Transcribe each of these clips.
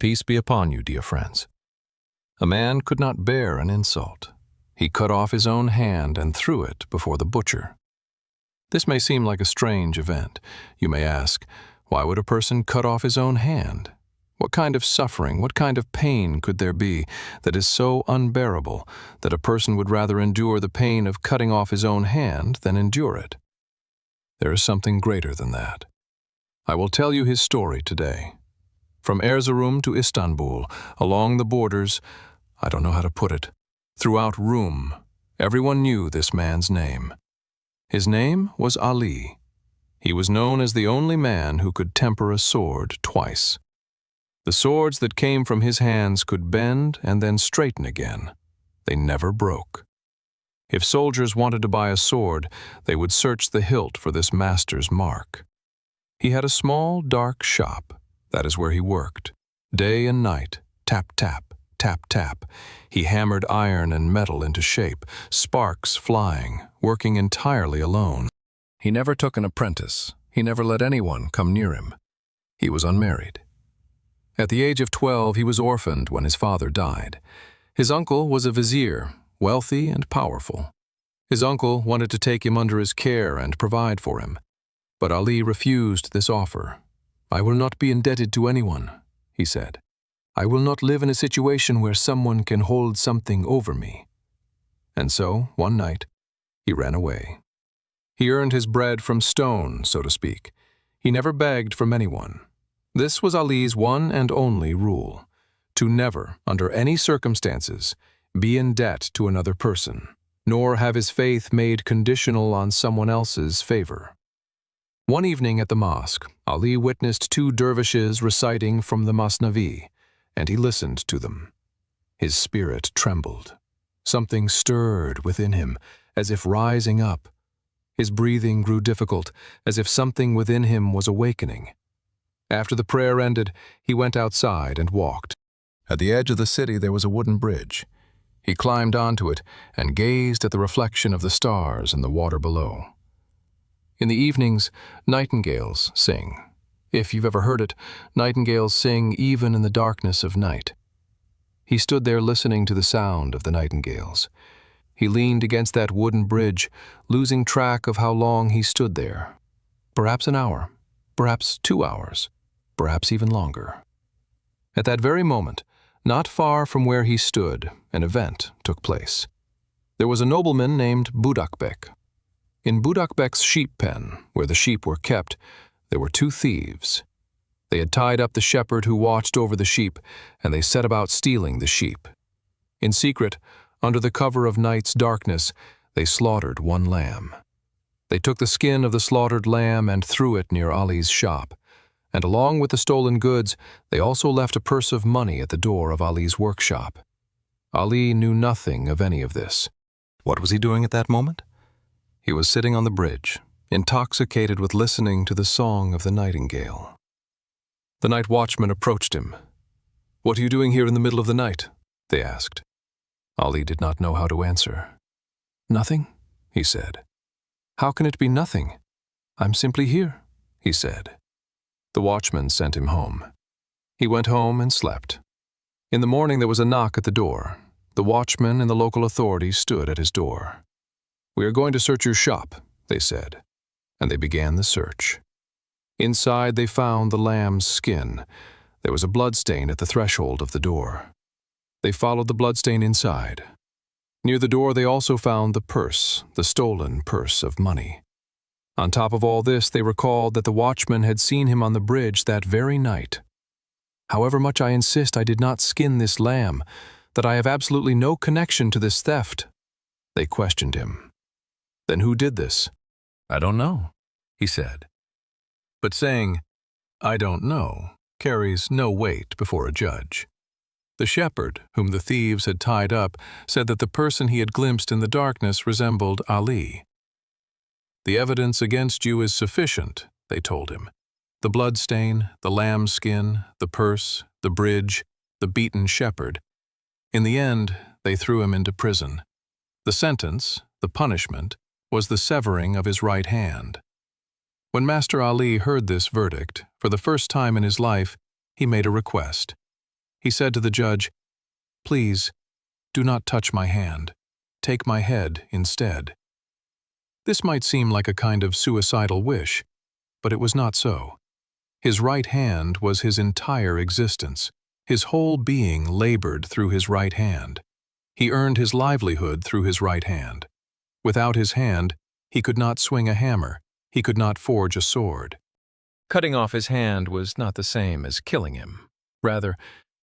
Peace be upon you, dear friends. A man could not bear an insult. He cut off his own hand and threw it before the butcher. This may seem like a strange event. You may ask, why would a person cut off his own hand? What kind of suffering, what kind of pain could there be that is so unbearable that a person would rather endure the pain of cutting off his own hand than endure it? There is something greater than that. I will tell you his story today. From Erzurum to Istanbul, along the borders, I don't know how to put it, throughout Rum, everyone knew this man's name. His name was Ali. He was known as the only man who could temper a sword twice. The swords that came from his hands could bend and then straighten again. They never broke. If soldiers wanted to buy a sword, they would search the hilt for this master's mark. He had a small, dark shop. That is where he worked. Day and night, tap, tap, tap, tap. He hammered iron and metal into shape, sparks flying, working entirely alone. He never took an apprentice. He never let anyone come near him. He was unmarried. At the age of 12, he was orphaned when his father died. His uncle was a vizier, wealthy and powerful. His uncle wanted to take him under his care and provide for him. But Ali refused this offer. "I will not be indebted to anyone," he said. "I will not live in a situation where someone can hold something over me." And so, one night, he ran away. He earned his bread from stone, so to speak. He never begged from anyone. This was Ali's one and only rule, to never, under any circumstances, be in debt to another person, nor have his faith made conditional on someone else's favor. One evening at the mosque, Ali witnessed two dervishes reciting from the Masnavi, and he listened to them. His spirit trembled. Something stirred within him, as if rising up. His breathing grew difficult, as if something within him was awakening. After the prayer ended, he went outside and walked. At the edge of the city there was a wooden bridge. He climbed onto it and gazed at the reflection of the stars in the water below. In the evenings, nightingales sing. If you've ever heard it, nightingales sing even in the darkness of night. He stood there listening to the sound of the nightingales. He leaned against that wooden bridge, losing track of how long he stood there. Perhaps an hour, perhaps 2 hours, perhaps even longer. At that very moment, not far from where he stood, an event took place. There was a nobleman named Budakbek. In Budakbek's sheep pen, where the sheep were kept, there were 2 thieves. They had tied up the shepherd who watched over the sheep, and they set about stealing the sheep. In secret, under the cover of night's darkness, they slaughtered 1 lamb. They took the skin of the slaughtered lamb and threw it near Ali's shop, and along with the stolen goods, they also left a purse of money at the door of Ali's workshop. Ali knew nothing of any of this. What was he doing at that moment? He was sitting on the bridge, intoxicated with listening to the song of the nightingale. The night watchman approached him. "What are you doing here in the middle of the night?" they asked. Ali did not know how to answer. "Nothing," he said. "How can it be nothing? I'm simply here," he said. The watchman sent him home. He went home and slept. In the morning there was a knock at the door. The watchman and the local authorities stood at his door. "We are going to search your shop," they said, and they began the search. Inside they found the lamb's skin. There was a bloodstain at the threshold of the door. They followed the bloodstain inside. Near the door they also found the purse, the stolen purse of money. On top of all this, they recalled that the watchman had seen him on the bridge that very night. "However much I insist I did not skin this lamb, that I have absolutely no connection to this theft," they questioned him. "Then who did this?" "I don't know," he said. But saying, "I don't know," carries no weight before a judge. The shepherd, whom the thieves had tied up, said that the person he had glimpsed in the darkness resembled Ali. "The evidence against you is sufficient," they told him. "The bloodstain, the lamb's skin, the purse, the bridge, the beaten shepherd." In the end, they threw him into prison. The sentence, the punishment, was the severing of his right hand. When Master Ali heard this verdict, for the first time in his life, he made a request. He said to the judge, "Please, do not touch my hand. Take my head instead." This might seem like a kind of suicidal wish, but it was not so. His right hand was his entire existence. His whole being labored through his right hand. He earned his livelihood through his right hand. Without his hand, he could not swing a hammer. He could not forge a sword. Cutting off his hand was not the same as killing him. Rather,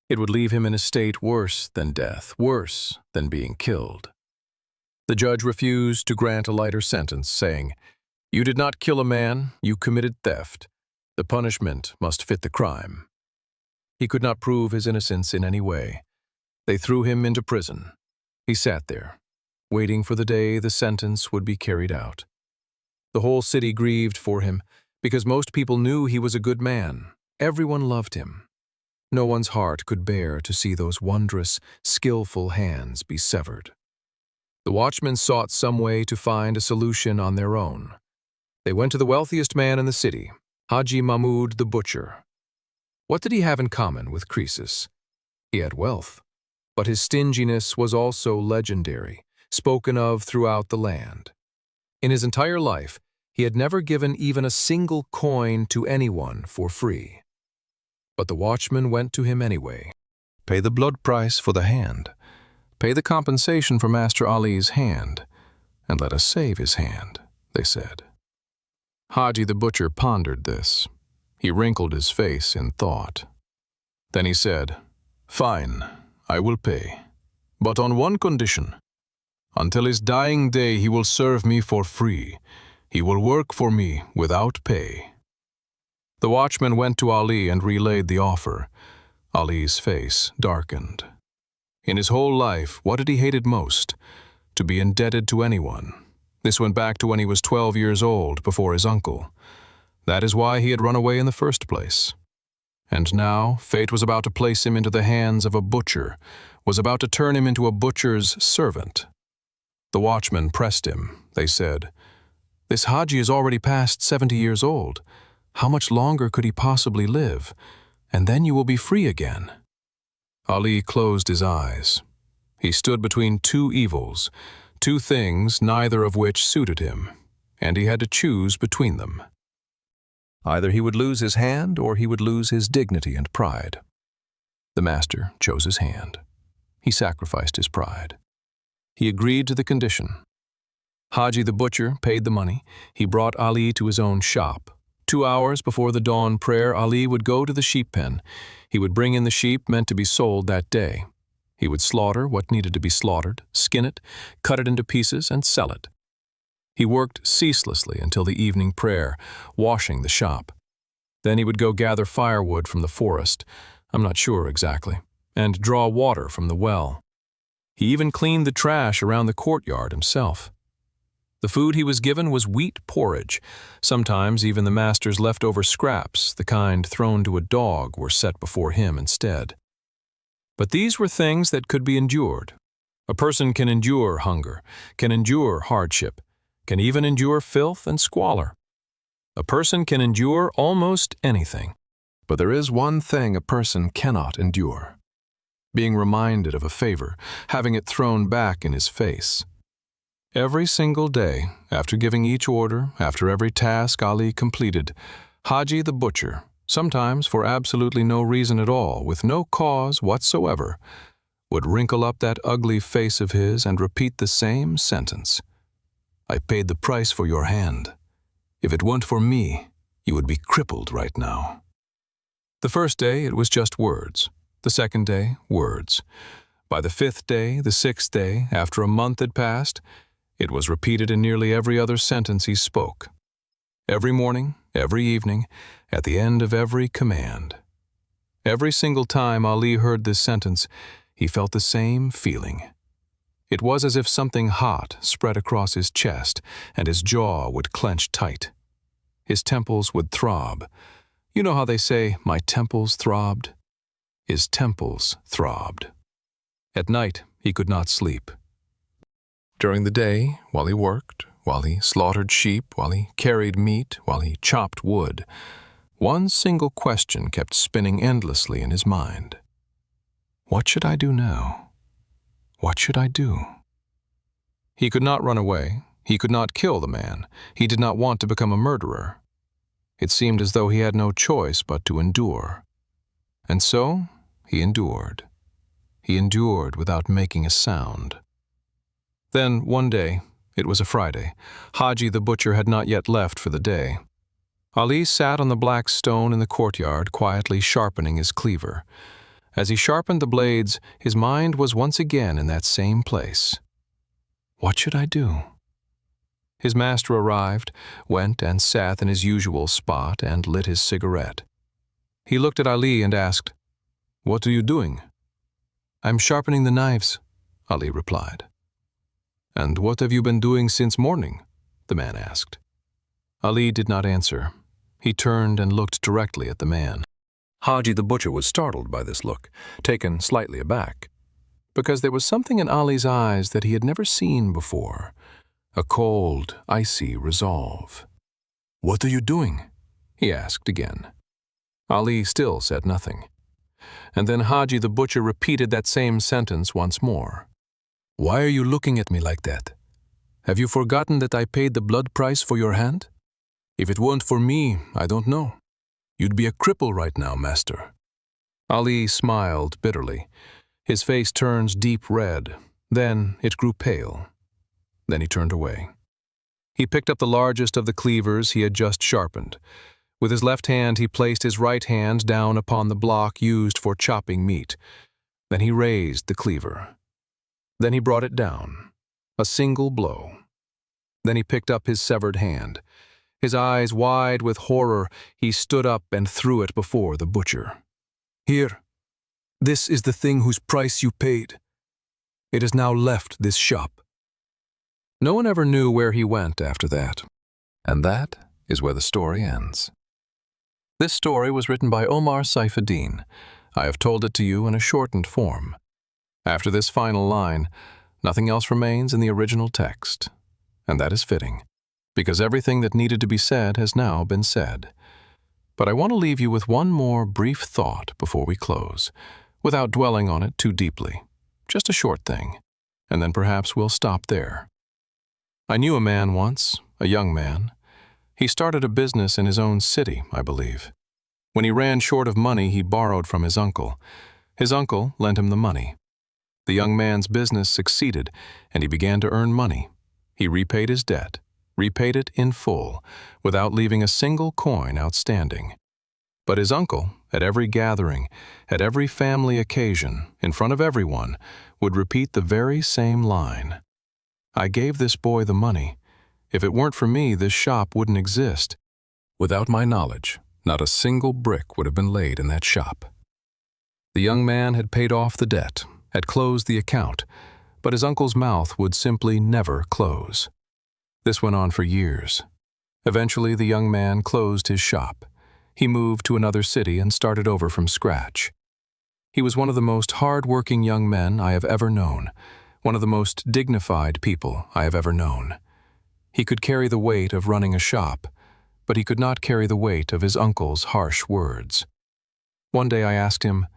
it would leave him in a state worse than death, worse than being killed. The judge refused to grant a lighter sentence, saying, "You did not kill a man, you committed theft. The punishment must fit the crime." He could not prove his innocence in any way. They threw him into prison. He sat there, waiting for the day the sentence would be carried out. The whole city grieved for him, because most people knew he was a good man. Everyone loved him. No one's heart could bear to see those wondrous, skillful hands be severed. The watchmen sought some way to find a solution on their own. They went to the wealthiest man in the city, Haji Mahmud the butcher. What did he have in common with Croesus? He had wealth, but his stinginess was also legendary, spoken of throughout the land. In his entire life, he had never given even a single coin to anyone for free. But the watchmen went to him anyway. "Pay the blood price for the hand. Pay the compensation for Master Ali's hand, and let us save his hand," they said. Haji the butcher pondered this. He wrinkled his face in thought. Then he said, "Fine, I will pay, but on one condition. Until his dying day he will serve me for free. He will work for me without pay." The watchman went to Ali and relayed the offer. Ali's face darkened. In his whole life, what had he hated most? To be indebted to anyone. This went back to when he was 12 years old, before his uncle. That is why he had run away in the first place. And now, fate was about to place him into the hands of a butcher, was about to turn him into a butcher's servant. The watchmen pressed him. They said, "This Haji is already past 70 years old. How much longer could he possibly live? And then you will be free again." Ali closed his eyes. He stood between two evils, two things neither of which suited him, and he had to choose between them. Either he would lose his hand or he would lose his dignity and pride. The master chose his hand. He sacrificed his pride. He agreed to the condition. Haji the butcher paid the money. He brought Ali to his own shop. 2 hours before the dawn prayer, Ali would go to the sheep pen. He would bring in the sheep meant to be sold that day. He would slaughter what needed to be slaughtered, skin it, cut it into pieces, and sell it. He worked ceaselessly until the evening prayer, washing the shop. Then he would go gather firewood from the forest, I'm not sure exactly, and draw water from the well. He even cleaned the trash around the courtyard himself. The food he was given was wheat porridge. Sometimes even the master's leftover scraps, the kind thrown to a dog, were set before him instead. But these were things that could be endured. A person can endure hunger, can endure hardship, can even endure filth and squalor. A person can endure almost anything. But there is one thing a person cannot endure: being reminded of a favor, having it thrown back in his face. Every single day, after giving each order, after every task Ali completed, Haji the butcher, sometimes for absolutely no reason at all, with no cause whatsoever, would wrinkle up that ugly face of his and repeat the same sentence. "I paid the price for your hand. If it weren't for me, you would be crippled right now." The first day it was just words. The second day, words. By the 5th day, the 6th day, after a month had passed, it was repeated in nearly every other sentence he spoke. Every morning, every evening, at the end of every command. Every single time Ali heard this sentence, he felt the same feeling. It was as if something hot spread across his chest, and his jaw would clench tight. His temples would throb. You know how they say, "My temples throbbed"? His temples throbbed. At night, he could not sleep. During the day, while he worked, while he slaughtered sheep, while he carried meat, while he chopped wood, one single question kept spinning endlessly in his mind. What should I do now? What should I do? He could not run away. He could not kill the man. He did not want to become a murderer. It seemed as though he had no choice but to endure. And so he endured. He endured without making a sound. Then, one day, it was a Friday, Haji the butcher had not yet left for the day. Ali sat on the black stone in the courtyard, quietly sharpening his cleaver. As he sharpened the blades, his mind was once again in that same place. What should I do? His master arrived, went and sat in his usual spot and lit his cigarette. He looked at Ali and asked, "What are you doing?" "I'm sharpening the knives," Ali replied. "And what have you been doing since morning?" the man asked. Ali did not answer. He turned and looked directly at the man. Haji the butcher was startled by this look, taken slightly aback, because there was something in Ali's eyes that he had never seen before, a cold, icy resolve. "What are you doing?" he asked again. Ali still said nothing. And then Haji the butcher repeated that same sentence once more. "Why are you looking at me like that? Have you forgotten that I paid the blood price for your hand? If it weren't for me, I don't know. You'd be a cripple right now, master." Ali smiled bitterly. His face turned deep red. Then it grew pale. Then he turned away. He picked up the largest of the cleavers he had just sharpened. With his left hand, he placed his right hand down upon the block used for chopping meat. Then he raised the cleaver. Then he brought it down. A single blow. Then he picked up his severed hand. His eyes wide with horror, he stood up and threw it before the butcher. "Here, this is the thing whose price you paid. It has now left this shop." No one ever knew where he went after that. And that is where the story ends. This story was written by Omar Sayfiddin. I have told it to you in a shortened form. After this final line, nothing else remains in the original text. And that is fitting, because everything that needed to be said has now been said. But I want to leave you with one more brief thought before we close, without dwelling on it too deeply. Just a short thing, and then perhaps we'll stop there. I knew a man once, a young man. He started a business in his own city, I believe. When he ran short of money, he borrowed from his uncle. His uncle lent him the money. The young man's business succeeded, and he began to earn money. He repaid his debt, repaid it in full, without leaving a single coin outstanding. But his uncle, at every gathering, at every family occasion, in front of everyone, would repeat the very same line. "I gave this boy the money. If it weren't for me, this shop wouldn't exist. Without my knowledge, not a single brick would have been laid in that shop." The young man had paid off the debt, had closed the account, but his uncle's mouth would simply never close. This went on for years. Eventually, the young man closed his shop. He moved to another city and started over from scratch. He was one of the most hard-working young men I have ever known, one of the most dignified people I have ever known. He could carry the weight of running a shop, but he could not carry the weight of his uncle's harsh words. One day I asked him,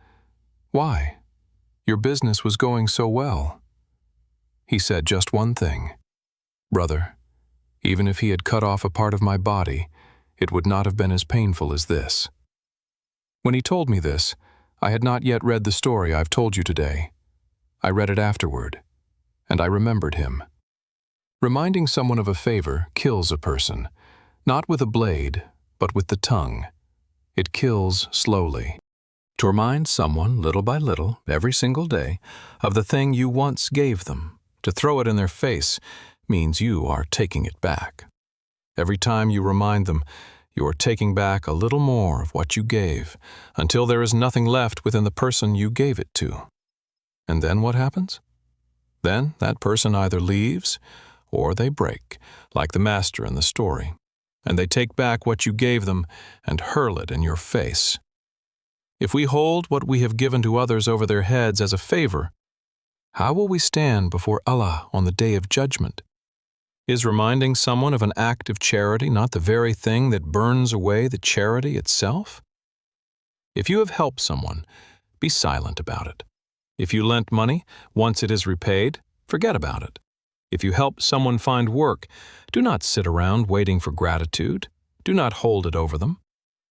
"Why? Your business was going so well." He said just one thing, "Brother, even if he had cut off a part of my body, it would not have been as painful as this." When he told me this, I had not yet read the story I've told you today. I read it afterward, and I remembered him. Reminding someone of a favor kills a person, not with a blade, but with the tongue. It kills slowly. To remind someone, little by little, every single day, of the thing you once gave them, to throw it in their face, means you are taking it back. Every time you remind them, you are taking back a little more of what you gave, until there is nothing left within the person you gave it to. And then what happens? Then that person either leaves, or they break, like the master in the story, and they take back what you gave them and hurl it in your face. If we hold what we have given to others over their heads as a favor, how will we stand before Allah on the day of judgment? Is reminding someone of an act of charity not the very thing that burns away the charity itself? If you have helped someone, be silent about it. If you lent money, once it is repaid, forget about it. If you help someone find work, do not sit around waiting for gratitude. Do not hold it over them.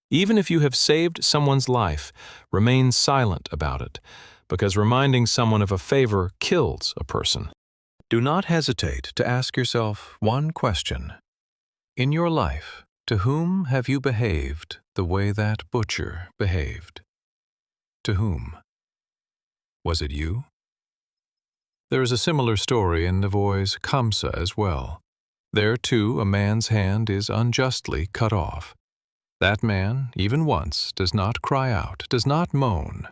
Even if you have saved someone's life, remain silent about it, because reminding someone of a favor kills a person. Do not hesitate to ask yourself one question. In your life, to whom have you behaved the way that butcher behaved? To whom? Was it you? There is a similar story in Navoy's Kamsa as well. There, too, a man's hand is unjustly cut off. That man, even once, does not cry out, does not moan.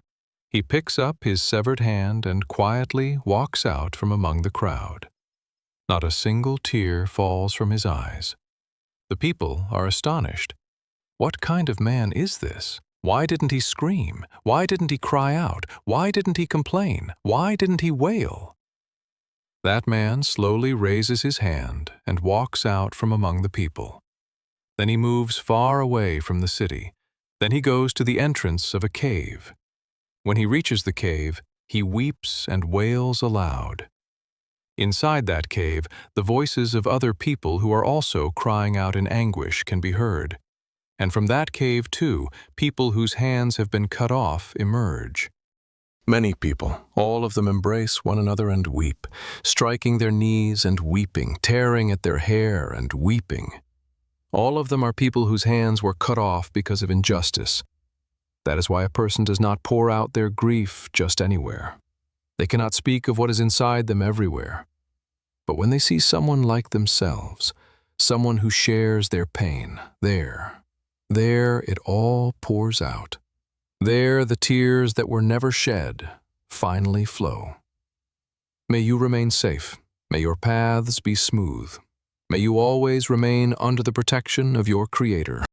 He picks up his severed hand and quietly walks out from among the crowd. Not a single tear falls from his eyes. The people are astonished. What kind of man is this? Why didn't he scream? Why didn't he cry out? Why didn't he complain? Why didn't he wail? That man slowly raises his hand and walks out from among the people. Then he moves far away from the city. Then he goes to the entrance of a cave. When he reaches the cave, he weeps and wails aloud. Inside that cave, the voices of other people who are also crying out in anguish can be heard. And from that cave, too, people whose hands have been cut off emerge. Many people, all of them embrace one another and weep, striking their knees and weeping, tearing at their hair and weeping. All of them are people whose hands were cut off because of injustice. That is why a person does not pour out their grief just anywhere. They cannot speak of what is inside them everywhere. But when they see someone like themselves, someone who shares their pain, there it all pours out. There the tears that were never shed finally flow. May you remain safe. May your paths be smooth. May you always remain under the protection of your Creator.